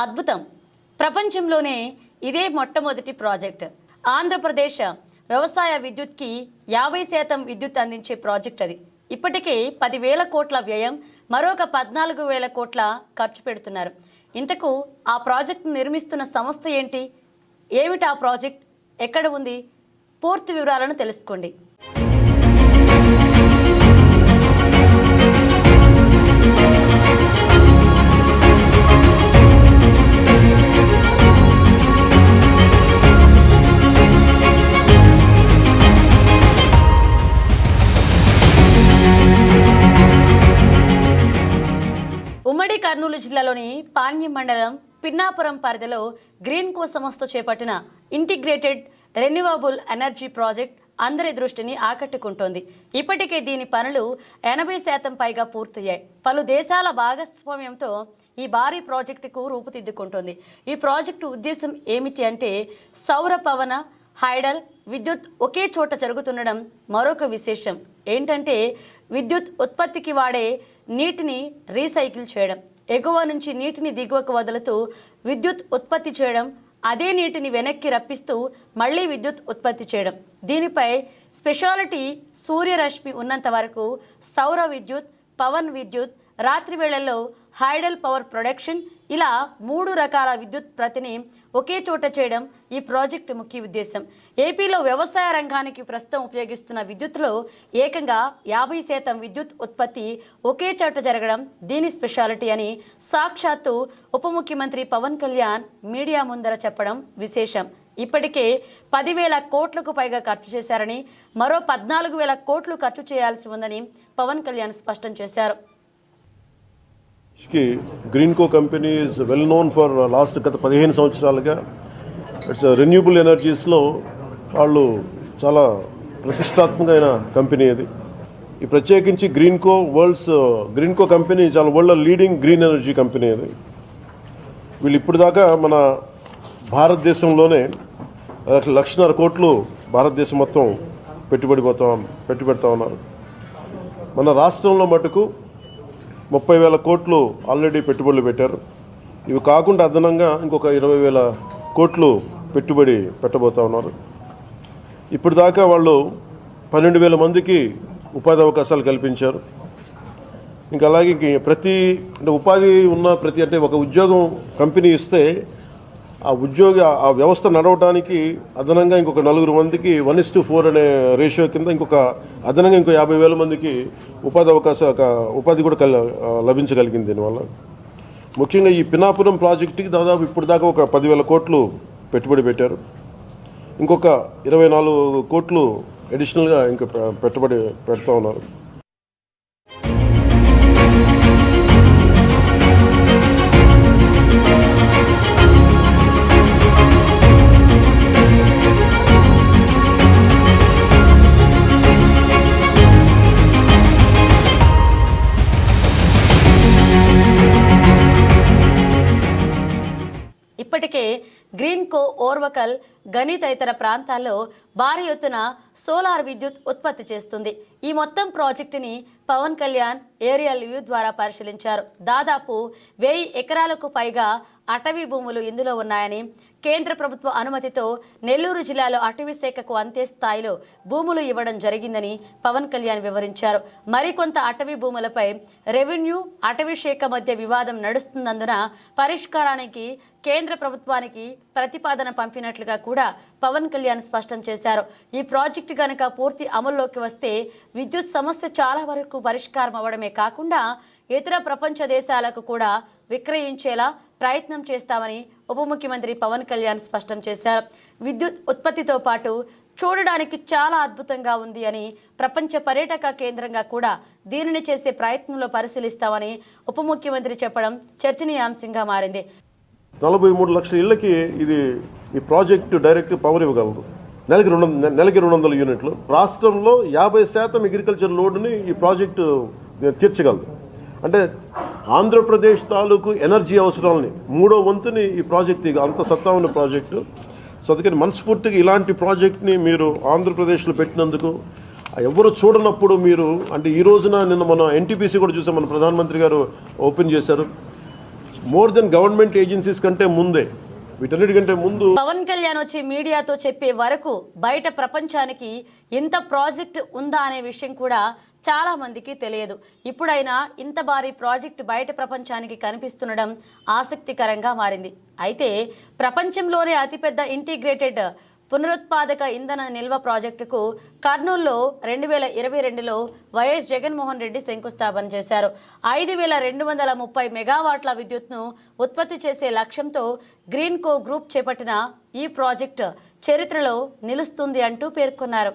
అద్భుతం. ప్రపంచంలోనే ఇదే మొట్టమొదటి ప్రాజెక్ట్. ఆంధ్రప్రదేశ్ వ్యవసాయ విద్యుత్కి 50% విద్యుత్ అందించే ప్రాజెక్ట్ అది. ఇప్పటికే 10,000 కోట్ల వ్యయం, మరొక 14,000 కోట్ల ఖర్చు పెడుతున్నారు. ఇంతకు ఆ ప్రాజెక్ట్ నిర్మిస్తున్న సంస్థ ఏంటి, ఏమిటి ఆ ప్రాజెక్ట్, ఎక్కడ ఉంది, పూర్తి వివరాలను తెలుసుకోండి. ఉమ్మడి కర్నూలు జిల్లాలోని పాణ్యం మండలం పిన్నాపురం పరిధిలో గ్రీన్కో సంస్థ చేపట్టిన ఇంటిగ్రేటెడ్ రెన్యూవబుల్ ఎనర్జీ ప్రాజెక్ట్ అందరి దృష్టిని ఆకట్టుకుంటోంది. ఇప్పటికే దీని పనులు 80% పైగా పూర్తయ్యాయి. పలు దేశాల భాగస్వామ్యంతో ఈ భారీ ప్రాజెక్టుకు రూపుదిద్దుకుంటోంది. ఈ ప్రాజెక్టు ఉద్దేశం ఏమిటి అంటే, సౌర పవన హైడల్ విద్యుత్ ఒకే చోట జరుగుతుండడం మరొక విశేషం. ఏంటంటే, విద్యుత్ ఉత్పత్తికి వాడే నీటిని రీసైకిల్ చేయడం, ఎగువ నుంచి నీటిని దిగువకు వదులుతూ విద్యుత్ ఉత్పత్తి చేయడం, అదే నీటిని వెనక్కి రప్పిస్తూ మళ్ళీ విద్యుత్ ఉత్పత్తి చేయడం. దీనిపై స్పెషాలిటీ సూర్యరశ్మి ఉన్నంత వరకు సౌర విద్యుత్, పవన్ విద్యుత్, రాత్రి వేళల్లో హైడల్ పవర్ ప్రొడక్షన్, ఇలా 3 రకాల విద్యుత్ ప్రతిని ఒకే చోట చేయడం ఈ ప్రాజెక్టు ముఖ్య ఉద్దేశం. ఏపీలో వ్యవసాయ రంగానికి ప్రస్తుతం ఉపయోగిస్తున్న విద్యుత్తులో ఏకంగా 50% విద్యుత్ ఉత్పత్తి ఒకే చోట జరగడం దీని స్పెషాలిటీ అని సాక్షాత్తు ఉప ముఖ్యమంత్రి పవన్ కళ్యాణ్ మీడియా ముందర చెప్పడం విశేషం. ఇప్పటికే 10,000 కోట్లకు పైగా ఖర్చు చేశారని, మరో 14,000 కోట్లు ఖర్చు చేయాల్సి ఉందని పవన్ కళ్యాణ్ స్పష్టం చేశారు. Greenko company is well known for last గత 15 సంవత్సరాలుగా ఇట్స్ రెన్యూబుల్ ఎనర్జీస్లో వాళ్ళు చాలా ప్రతిష్టాత్మకమైన కంపెనీ అది. ఈ ప్రత్యేకించి గ్రీన్కో కంపెనీ చాలా వరల్డ్లో లీడింగ్ గ్రీన్ ఎనర్జీ కంపెనీ అది. వీళ్ళు ఇప్పుడు దాకా మన భారతదేశంలోనే 1,50,000 కోట్లు భారతదేశం మొత్తం పెట్టుబెడతా ఉన్నారు. మన రాష్ట్రంలో మటుకు 30,000 కోట్లు ఆల్రెడీ పెట్టుబడులు పెట్టారు. ఇవి కాకుండా అదనంగా ఇంకొక 20,000 కోట్లు పెట్టుబడి పెట్టబోతా ఉన్నారు. ఇప్పుడు దాకా వాళ్ళు 12,000 మందికి ఉపాధి అవకాశాలు కల్పించారు. ఇంకా అలాగే ఉపాధి ఉన్న అంటే ఒక ఉద్యోగం కంపెనీ ఇస్తే ఆ వ్యవస్థ నడవడానికి అదనంగా ఇంకొక 4 మందికి 1:4 అనే రేషియో కింద అదనంగా ఇంకో 50,000 మందికి ఉపాధి కూడా లభించగలిగింది. దీనివల్ల ముఖ్యంగా ఈ పినాపురం ప్రాజెక్టుకి దాదాపు ఇప్పుడు దాకా ఒక 10,000 కోట్లు పెట్టుబడి పెట్టారు. ఇంకొక 24 కోట్లు అడిషనల్గా ఇంకా పెట్టుబడి పెడతా ఉన్నారు. ఇప్పటికే గ్రీన్కో ఓర్వకల్, గని తదితర ప్రాంతాల్లో భారీ ఎత్తున సోలార్ విద్యుత్ ఉత్పత్తి చేస్తుంది. ఈ మొత్తం ప్రాజెక్టుని పవన్ కళ్యాణ్ ఏరియల్ వ్యూ ద్వారా పరిశీలించారు. దాదాపు 1000 ఎకరాలకు పైగా అటవీ భూములు ఇందులో ఉన్నాయని, కేంద్ర ప్రభుత్వ అనుమతితో నెల్లూరు జిల్లాలో అటవీ శాఖకు అంతే స్థాయిలో భూములు ఇవ్వడం జరిగిందని పవన్ కళ్యాణ్ వివరించారు. మరికొంత అటవీ భూములపై రెవెన్యూ, అటవీ శాఖ మధ్య వివాదం నడుస్తున్నందున పరిష్కారానికి కేంద్ర ప్రభుత్వానికి ప్రతిపాదన పంపినట్లుగా కూడా పవన్ కళ్యాణ్ స్పష్టం చేశారు. ఈ ప్రాజెక్టు గనక పూర్తి అమల్లోకి వస్తే విద్యుత్ సమస్య చాలా వరకు పరిష్కారం అవ్వడమే కాకుండా ఇతర ప్రపంచ దేశాలకు కూడా విక్రయించేలా ప్రయత్నం చేస్తామని ఉప ముఖ్యమంత్రి పవన్ కళ్యాణ్ స్పష్టం చేశారు. విద్యుత్ ఉత్పత్తితో పాటు చూడడానికి చాలా అద్భుతంగా ఉంది అని, ప్రపంచ పర్యాటక కేంద్రంగా కూడా దీనిని చేసే ప్రయత్నంలో పరిశీలిస్తామని ఉప ముఖ్యమంత్రి చెప్పడం చర్చనీయాంశంగా మారింది. 43 లక్షల ఇళ్లకి ఈ ప్రాజెక్టు డైరెక్ట్ పవర్ ఇవ్వగలదు. నెలకి 200 యూనిట్లు. రాష్ట్రంలో 50% అగ్రికల్చర్ లోడ్ని ఈ ప్రాజెక్టు తీర్చగలదు. అంటే ఆంధ్రప్రదేశ్ తాలూకు ఎనర్జీ అవసరాలని 3వ వంతుని ఈ ప్రాజెక్టు, అంత సత్తా ఉన్న ప్రాజెక్టు. సో అందుకని మనస్ఫూర్తిగా ఇలాంటి ప్రాజెక్ట్ని మీరు ఆంధ్రప్రదేశ్లో పెట్టినందుకు ఎవరు చూడనప్పుడు మీరు అంటే ఈ రోజున నిన్న మన ఎన్టీపీసీ కూడా చూసాం, మన ప్రధానమంత్రి గారు ఓపెన్ చేశారు. మోర్ దెన్ గవర్నమెంట్ ఏజెన్సీస్ కంటే ముందే, వీటన్నిటికంటే ముందు పవన్ కళ్యాణ్ వచ్చి మీడియాతో చెప్పే వరకు బయట ప్రపంచానికి ఇంత ప్రాజెక్ట్ ఉందా అనే విషయం కూడా చాలా మందికి తెలియదు. ఇప్పుడైనా ఇంత భారీ ప్రాజెక్ట్ బయట ప్రపంచానికి కనిపిస్తుండడం ఆసక్తికరంగా మారింది. అయితే ప్రపంచంలోనే అతిపెద్ద ఇంటిగ్రేటెడ్ పునరుత్పాదక ఇంధన నిల్వ ప్రాజెక్టుకు కర్నూలులో 2022లో వైఎస్ జగన్మోహన్ రెడ్డి శంకుస్థాపన చేశారు. 5230 మెగావాట్ల విద్యుత్ను ఉత్పత్తి చేసే లక్ష్యంతో గ్రీన్ కో గ్రూప్ చేపట్టిన ఈ ప్రాజెక్టు చరిత్రలో నిలుస్తుంది అంటూ పేర్కొన్నారు.